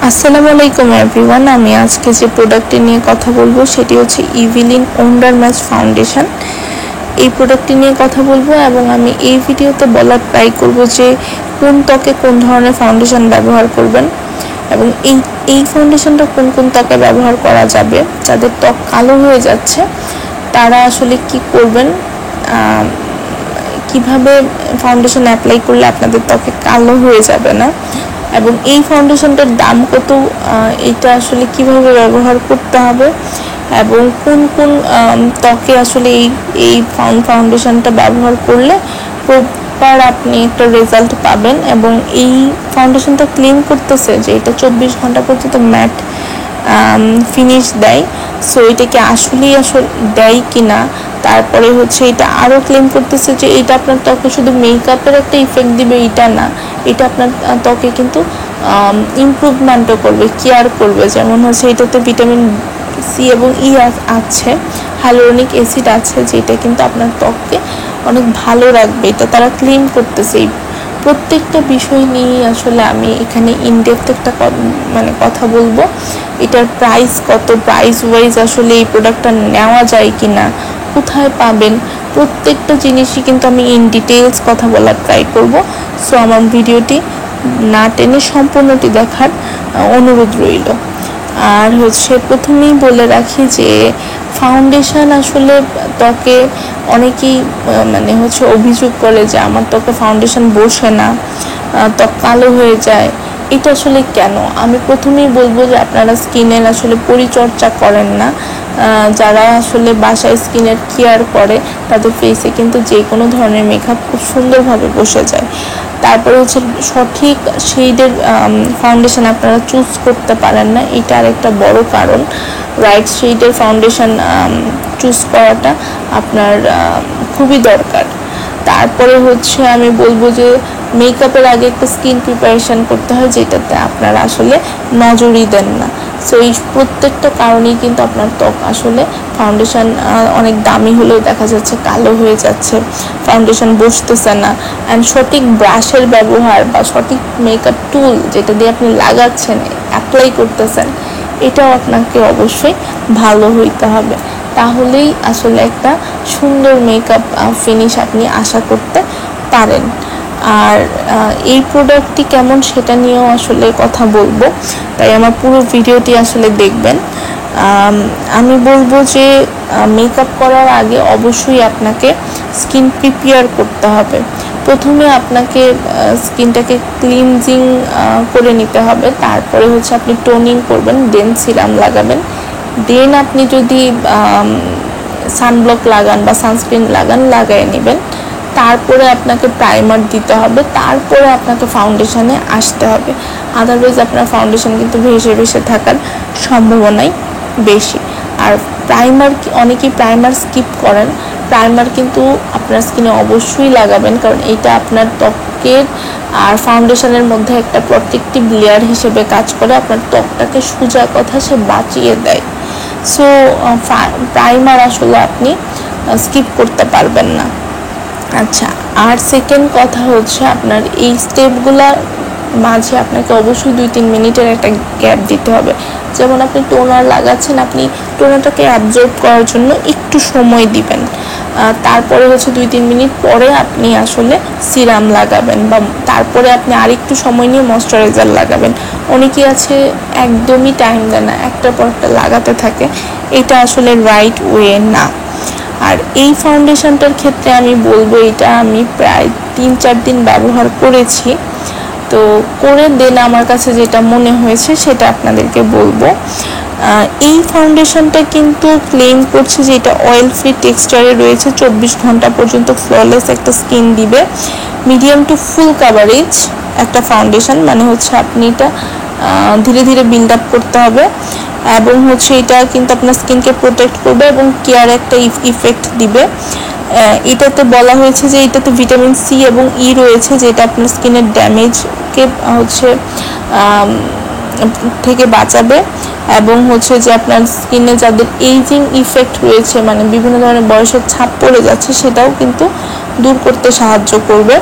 আসসালামু আলাইকুম এভরিওয়ান। আমি আজকে যে প্রোডাক্টটি নিয়ে কথা বলবো সেটি হচ্ছে ইভিলিন ওয়ান্ডার ম্যাচ ফাউন্ডেশন। এই প্রোডাক্টটি নিয়ে কথা বলবো এবং আমি এই ভিডিওতে বলার ট্রাই করব যে কোন ত্বকে কোন ধরনের ফাউন্ডেশন ব্যবহার করবেন এবং এই ফাউন্ডেশনটা কোন কোন ত্বকে ব্যবহার করা যাবে। যাদের ত্বক কালো হয়ে যাচ্ছে তারা আসলে কি করবেন, কিভাবে ফাউন্ডেশন অ্যাপ্লাই করলে আপনাদের ত্বকে কালো হয়ে যাবে না, এবং এই ফাউন্ডেশনটার দাম কত, এটা আসলে কিভাবে ব্যবহার করতে হবে এবং কোন কোন ত্বকে আসলে এই ফাউন্ডেশনটা ব্যবহার করলে প্রপার আপনি একটা রেজাল্ট পাবেন। এবং এই ফাউন্ডেশনটা ক্লেম করতেছে যে এটা 24 ঘন্টা পর্যন্ত ম্যাট ফিনিশ দেয়। সো এটা কি আসলে দেয় কি না, তারপরে হচ্ছে এটা আরও ক্লেম করতেছে যে এটা আপনার ত্বকে শুধু মেকআপের একটা ইফেক্ট দিবে, এটা না, এটা আপনার ত্বকে কিন্তু ইমপ্রুভমেন্টও করবে, কেয়ার করবে। যেমন হচ্ছে এটাতে ভিটামিন সি এবং ই আছে, হাইলোরনিক অ্যাসিড আছে, যেটা কিন্তু আপনার ত্বককে অনেক ভালো রাখবে। এটা তারা ক্লেম করতেছে। এই প্রত্যেকটা বিষয় নিয়ে আসলে আমি এখানে ইনডেপথ একটা কথা বলবো। এটার প্রাইস কত, প্রাইস ওয়াইজ আসলে এই প্রোডাক্টটা নেওয়া যায় কি না, কোথায় পাবেন, প্রত্যেকটা জিনিসই কিন্তু আমি ইন ডিটেলস কথা বলার ট্রাই করব। সো আমার ভিডিওটি না টেনে সম্পূর্ণটি দেখার অনুরোধ রইল। আর হচ্ছে প্রথমেই বলে রাখি যে ফাউন্ডেশন আসলে ত্বকে অনেকেই অভিযোগ করে যে আমার ত্বকে ফাউন্ডেশন বসে না, ত্বক কালো হয়ে যায়। এটা আসলে কেন? আমি প্রথমেই বলবো যে আপনারা স্কিনের আসলে পরিচর্যা করেন না। যারা আসলে বাসায় স্কিনের কেয়ার করে তাদের ফেসে কিন্তু যে কোনো ধরনের মেকআপ খুব সুন্দরভাবে বসে যায়। তারপরে হচ্ছে সঠিক শেডের ফাউন্ডেশন আপনারা চুজ করতে পারেন না, এটা আরেকটা বড় কারণ। রাইট শেডের ফাউন্ডেশন চুজ করাটা আপনার খুবই দরকার। তারপরে হচ্ছে আমি বলবো যে মেকআপের আগে একটা স্কিন প্রিপারেশন করতে হয়, যেটাতে আপনারা আসলে নজরই দেন না। সো এই প্রত্যেকটা কারণেই কিন্তু আপনার ত্বক আসলে ফাউন্ডেশন অনেক দামি হলেও দেখা যাচ্ছে কালো হয়ে যাচ্ছে, ফাউন্ডেশন বসতেছে না। অ্যান্ড সঠিক ব্রাশের ব্যবহার বা সঠিক মেকআপ টুল যেটা দিয়ে আপনি লাগাচ্ছেন, অ্যাপ্লাই করতেছেন, এটাও আপনাকে অবশ্যই ভালো হইতে হবে, তাহলেই আসলে একটা সুন্দর মেকআপ ফিনিশ আপনি আশা করতে পারেন। আর এই প্রোডাক্টটি কেমন সেটা নিয়েও আসলে কথা বলবো, তাই আমার পুরো ভিডিওটি আসলে দেখবেন। আমি বলবো যে মেকআপ করার আগে অবশ্যই আপনাকে স্কিন প্রিপেয়ার করতে হবে। প্রথমে আপনাকে স্কিনটাকে ক্লিনজিং করে নিতে হবে, তারপরে হচ্ছে আপনি টোনিং করবেন, দেন সিরাম লাগাবেন, দেন আপনি যদি সানব্লক লাগান বা সানস্ক্রিন লাগায় নেবেন। তারপরে আপনাকে প্রাইমার দিতে হবে, তারপরে আপনাকে ফাউন্ডেশনে আসতে হবে। আদারওয়াইজ আপনার ফাউন্ডেশন কিন্তু ভেসে ভেসে থাকার সম্ভাবনাই বেশি। আর প্রাইমার, অনেকেই প্রাইমার স্কিপ করেন। প্রাইমার কিন্তু আপনার স্কিনে অবশ্যই লাগাবেন, কারণ এটা আপনার ত্বকের আর ফাউন্ডেশনের মধ্যে একটা প্রোটেক্টিভ লেয়ার হিসেবে কাজ করে, আপনার ত্বকটাকে সোজা কথা সে বাঁচিয়ে দেয়। সো প্রাইমার আসলে আপনি স্কিপ করতে পারবেন না। আচ্ছা, আর সেকেন্ড কথা হচ্ছে আপনার এই স্টেপগুলোর মাঝে আপনাকে অবশ্যই 2-3 মিনিটের একটা গ্যাপ দিতে হবে। যেমন আপনি টোনার লাগাচ্ছেন, আপনি টোনারটাকে অ্যাবজর্ব করার জন্য একটু সময় দিবেন, তারপরে হচ্ছে 2-3 মিনিট পরে আপনি আসলে সিরাম লাগাবেন, বা তারপরে আপনি আরেকটু সময় নিয়ে ময়শ্চারাইজার লাগাবেন। অনেকেই আছে একদমই টাইম দেয় না, একটার পর একটা লাগাতে থাকে, এটা আসলে রাইট ওয়ে না। আর এই ফাউন্ডেশনটার ক্ষেত্রে আমি বলবো এটা আমি প্রায় 3-4 দিন ব্যবহার করেছি, তো করে দেন আমার কাছে যেটা মনে হয়েছে সেটা আপনাদেরকে বলবো। এই ফাউন্ডেশনটা কিন্তু ক্লেম করছে যে এটা অয়েল ফ্রি টেক্সচারে রয়েছে, 24 ঘন্টা পর্যন্ত ফ্ললেস একটা স্কিন দিবে, মিডিয়াম টু ফুল কাভারেজ একটা ফাউন্ডেশন, মানে হচ্ছে আপনি এটা ধীরে ধীরে বিল্ড আপ করতে হবে, এবং হচ্ছে এটা কিন্তু আপনার স্কিনকে প্রোটেক্ট করবে এবং কেয়ার একটা ইফেক্ট দিবে। এটাতে বলা হয়েছে যে এটাতে ভিটামিন সি এবং ই রয়েছে, যেটা আপনার স্কিনের ড্যামেজকে হচ্ছে থেকে বাঁচাবে, এবং হচ্ছে যে আপনার স্কিনে যাদের এইজিং ইফেক্ট রয়েছে, মানে বিভিন্ন ধরনের বয়সের ছাপ পড়ে যাচ্ছে, সেটাও কিন্তু দূর করতে সাহায্য করবে।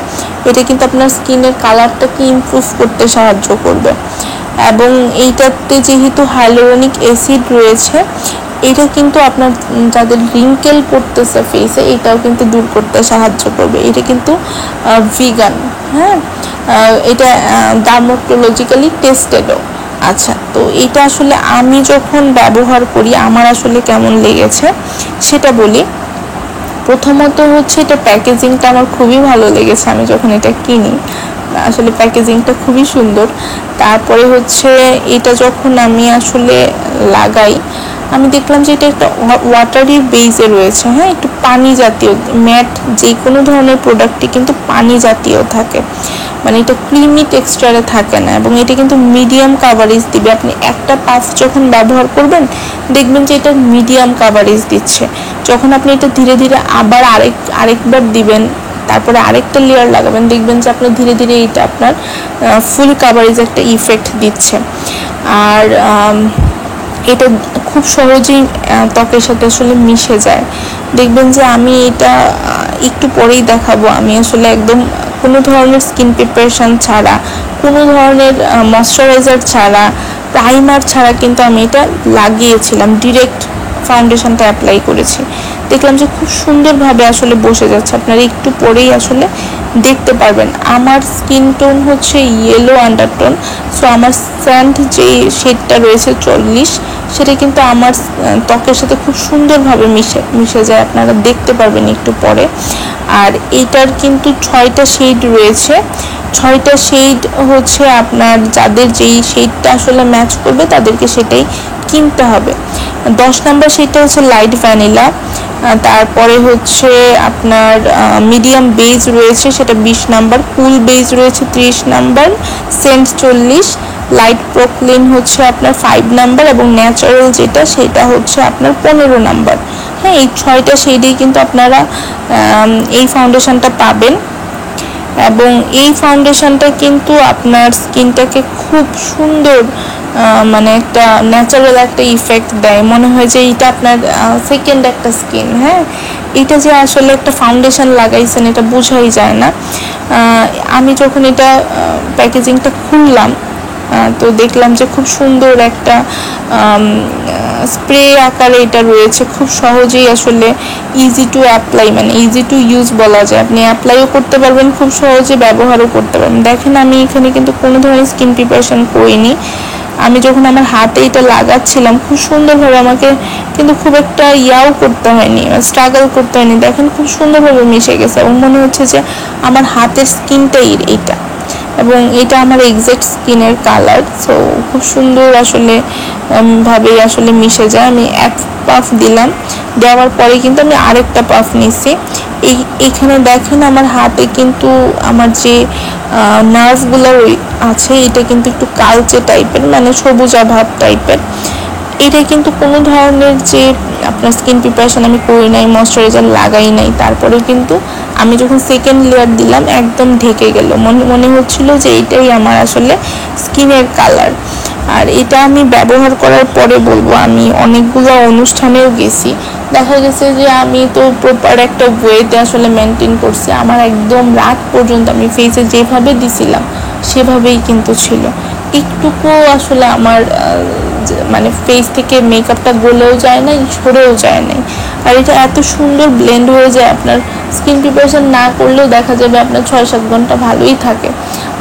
এটা কিন্তু আপনার স্কিনের কালারটাকে ইমপ্রুভ করতে সাহায্য করবে। এবং এইটাতে যেহেতু হাইলোরনিক অ্যাসিড রয়েছে, এটা কিন্তু আপনার যাদের রিঙ্কেল পড়তেছে ফেসে, এটাও কিন্তু দূর করতে সাহায্য করবে। এটা কিন্তু ভিগান, হ্যাঁ, এটা ডার্মাটোলজিক্যালি টেস্টেডও। আচ্ছা, তো এটা আসলে আমি যখন ব্যবহার করি আমার আসলে কেমন লেগেছে সেটা বলি। প্রথমত হচ্ছে এটা প্যাকেজিংটা আমার খুবই ভালো লেগেছে। আমি যখন এটা কিনি আসলে প্যাকেজিংটা খুবই সুন্দর। তারপরে হচ্ছে এটা যখন আমি আসলে লাগাই, আমি দেখলাম যে এটা একটা ওয়াটারি বেসে রয়েছে, হ্যাঁ, একটু পানি জাতীয়। ম্যাট যে কোনো ধরনের প্রোডাক্টই কিন্তু পানি জাতীয় থাকে, মানে এটা ক্রিমি টেক্সচারে থাকে না। এবং এটা কিন্তু মিডিয়াম কাভারেজ দিবে। আপনি একটা পাফ যখন ব্যবহার করবেন দেখবেন যে এটা মিডিয়াম কাভারেজ দিচ্ছে। যখন আপনি এটা ধীরে ধীরে আবার আরেকবার দিবেন, তারপরে আরেকটা লেয়ার লাগাবেন, দেখবেন যে আপনার ধীরে ধীরে এটা আপনার ফুল কাভারেজ একটা ইফেক্ট দিচ্ছে। আর এটা খুব সহজেই ত্বকের সাথে আসলে মিশে যায়। দেখবেন যে আমি এটা একটু পরেই দেখাবো, আমি আসলে একদম কোনো ধরনের স্কিন প্রিপারেশন ছাড়া, কোনো ধরনের ময়শ্চারাইজার ছাড়া, প্রাইমার ছাড়া কিন্তু আমি এটা লাগিয়েছিলাম, ডিরেক্ট ফাউন্ডেশনটা অ্যাপ্লাই করেছি। দেখলাম যে খুব সুন্দরভাবে আসলে বসে যাচ্ছে। আপনারা একটু পরেই আসলে দেখতে পারবেন। আমার স্কিন টোন হচ্ছে ইয়েলো আন্ডারটোন, সো আমার স্যান্ড যে শেডটা রয়েছে 40, সেটা কিন্তু আমার ত্বকের সাথে খুব সুন্দরভাবে মিশে যায়, আপনারা দেখতে পারবেন একটু পরে। আর এইটার কিন্তু 6টা শেড রয়েছে। 6টা শেড হচ্ছে আপনার যাদের যেই শেডটা আসলে ম্যাচ করবে তাদেরকে সেটাই কিনতে হবে। 10 নাম্বার শেডটা হচ্ছে লাইট ভ্যানিলা, তারপরে হচ্ছে আপনার মিডিয়াম বেজ রয়েছে সেটা 20 নাম্বার, কুল বেজ রয়েছে 30 নাম্বার, সেন্ট 40, লাইট প্রোক্লিন হচ্ছে আপনার 5 নাম্বার এবং ন্যাচারাল যেটা সেটা হচ্ছে আপনার 15 নাম্বার। হ্যাঁ, এই 6টা শেডেই কিন্তু আপনারা এই ফাউন্ডেশনটা পাবেন। এবং এই ফাউন্ডেশনটা কিন্তু আপনার স্কিনটাকে খুব সুন্দর, মানে একটা ন্যাচারাল একটা ইফেক্ট দেয়। মনে হয় যে এটা আপনার সেকেন্ড একটা স্কিন। হ্যাঁ, এটা যে আসলে একটা ফাউন্ডেশন লাগাইছেন এটা বোঝাই যায় না। আমি যখন এটা প্যাকেজিংটা খুললাম তো দেখলাম যে খুব সুন্দর একটা স্প্রে আকারে এটা রয়েছে। খুব সহজেই আসলে ইজি টু অ্যাপ্লাই, মানে ইজি টু ইউজ বলা যায়। আপনি অ্যাপ্লাইও করতে পারবেন, খুব সহজে ব্যবহারও করতে পারবেন। দেখেন আমি এখানে কিন্তু কোনো ধরনের স্কিন প্রিপারেশন করিনি। আমি যখন আমার হাতে এটা লাগাচ্ছিলাম খুব সুন্দরভাবে, আমাকে কিন্তু খুব একটা ইয়াও করতে হয়নি, স্ট্রাগল করতে হয়নি। দেখেন খুব সুন্দরভাবে মিশে গেছে এবং মনে হচ্ছে যে আমার হাতের স্কিনটাই এইটা, এবং এটা আমার এক্সাক্ট স্কিনের কালার। সো খুব সুন্দর আসলে ভাবেই আসলে মিশে যায়। আমি এক পাফ দিলাম, দেওয়ার পরে কিন্তু আমি আরেকটা পাফ নিছি। এইখানে দেখেন আমার হাতে কিন্তু আমার যে নার্ভগুলো আছে এটা কিন্তু একটু কালচে টাইপের, মানে সবুজা ভাব টাইপের। এটা কিন্তু কোনো ধরনের যে আপনার স্কিন প্রিপারেশন আমি করি নাই, ময়শ্চারাইজার লাগাই নাই, তারপরে কিন্তু আমি যখন সেকেন্ড লেয়ার দিলাম একদম ঢেকে গেল। মনে হচ্ছিল যে এটাই আমার আসলে স্কিনের কালার। আর এটা আমি ব্যবহার করার পরে বলবো, আমি অনেকগুলো অনুষ্ঠানেও গেছি, দেখা গেছে যে আমি তো প্রপার একটা ওয়েতে আসলে মেনটেন করছি। আমার একদম রাত পর্যন্ত আমি ফেসে যেভাবে দিছিলাম সেভাবেই কিন্তু ছিল, একটুকুও আসলে আমার মানে ফেস থেকে মেকআপটা গলেও যায় না, সরেও যায় নাই। আর এটা এত সুন্দর ব্লেন্ড হয়ে যায়, আপনার স্কিন প্রিপারেশন না করলেও দেখা যাবে আপনার 6-7 ঘন্টা ভালোই থাকে।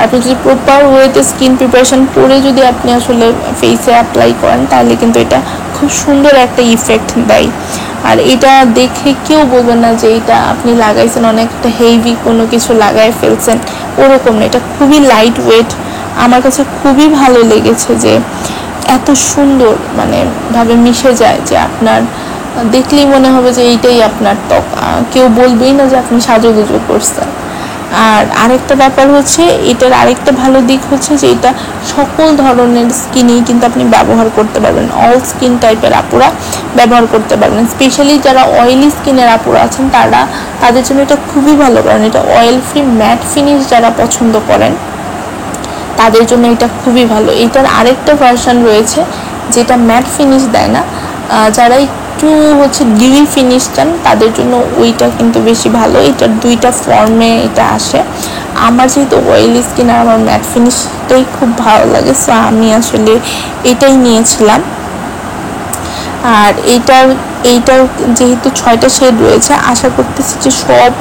আপনি যদি প্রপার ওয়েতে স্কিন প্রিপারেশন করে যদি আপনি আসলে ফেসে অ্যাপ্লাই করেন তাহলে কিন্তু এটা খুব সুন্দর একটা ইফেক্ট দেয়। আর এটা দেখে কেউ বলবেন না যে এটা আপনি লাগাইছেন অনেকটা হেভি কোনো কিছু লাগায় ফেলছেন, ওরকম না। এটা খুবই লাইট ওয়েট, আমার কাছে খুবই ভালো লেগেছে যে এত সুন্দর মানে ভাবে মিশে যায় যে আপনার দেখলেই মনে হবে যে এইটাই আপনার ত্বক, কেউ বলবেই না যে আপনি সাজুগুজু করছেন। আর আরেকটা ব্যাপার হচ্ছে এটার আরেকটা ভালো দিক হচ্ছে যে এটা সকল ধরনের স্কিনেই কিন্তু আপনি ব্যবহার করতে পারবেন, অল স্কিন টাইপের আপুরা ব্যবহার করতে পারবেন। স্পেশালি যারা অয়েলি স্কিনের আপুরা আছেন তাদের জন্য এটা খুবই ভালো, কারণ এটা অয়েল ফ্রি ম্যাট ফিনিশ যারা পছন্দ করেন তাদের জন্য এটা খুবই ভালো। এটার আরেকটা ভার্সন রয়েছে যেটা ম্যাট ফিনিশ দেয় না, যারা একটু একটু হচ্ছে ডিউই ফিনিশ চান তাদের জন্য ওইটা কিন্তু বেশি ভালো। এটার দুইটা ফর্মে এটা আসে। আমার যেহেতু অয়েলি স্কিন আর আমার ম্যাট ফিনিশটাই খুব ভালো লাগে, সো আমি আসলে এটাই নিয়েছিলাম। আর এইটার যেহেতু 6টা শেড রয়েছে, আশা করতেছি যে সব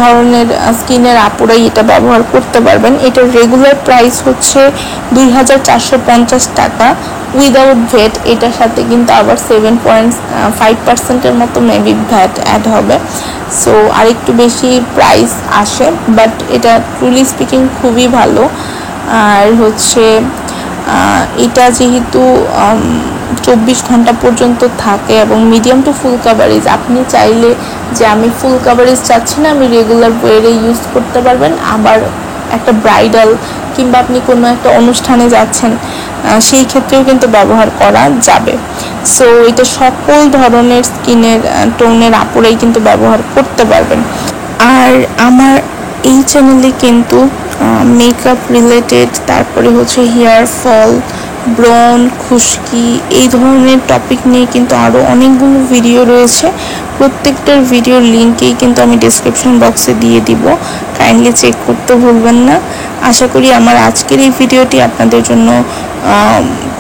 ধরনের স্কিনের আপুরাই এটা ব্যবহার করতে পারবেন। এটার রেগুলার প্রাইস হচ্ছে 2450 টাকা উইদাউট ভ্যাট। এটার সাথে কিন্তু আবার 7.5% মতো মেবি ভ্যাট অ্যাড হবে, সো আরেকটু বেশি প্রাইস আসে, বাট এটা ট্রুলি স্পিকিং খুবই ভালো। আর হচ্ছে এটা যেহেতু 24 ঘন্টা পর্যন্ত থাকে এবং মিডিয়াম টু ফুল কাভারেজ, আপনি চাইলে যে আমি ফুল কাভারেজ চাচ্ছি না, আমি রেগুলার ওয়েরে ইউজ করতে পারবেন। আবার একটা ব্রাইডাল কিংবা আপনি কোনো একটা অনুষ্ঠানে যাচ্ছেন, সেই ক্ষেত্রেও কিন্তু ব্যবহার করা যাবে। সো এটা সকল ধরনের স্কিনের টোনের আপুরাই কিন্তু ব্যবহার করতে পারবেন। আর আমার এই চ্যানেলে কিন্তু মেকআপ রিলেটেড, তারপরে হচ্ছে হেয়ার ফল, ব্রণ, খুশকি, এই ধরনের টপিক নিয়ে কিন্তু আরও অনেকগুলো ভিডিও রয়েছে। প্রত্যেকটার ভিডিওর লিঙ্কেই কিন্তু আমি ডেসক্রিপশন বক্সে দিয়ে দিব, কাইন্ডলি চেক করতে ভুলবেন না। আশা করি আমার আজকের এই ভিডিওটি আপনাদের জন্য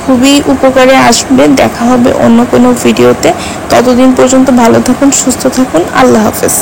খুবই উপকারে আসবে। দেখা হবে অন্য কোনো ভিডিওতে। ততদিন পর্যন্ত ভালো থাকুন, সুস্থ থাকুন। আল্লাহ হাফেজ।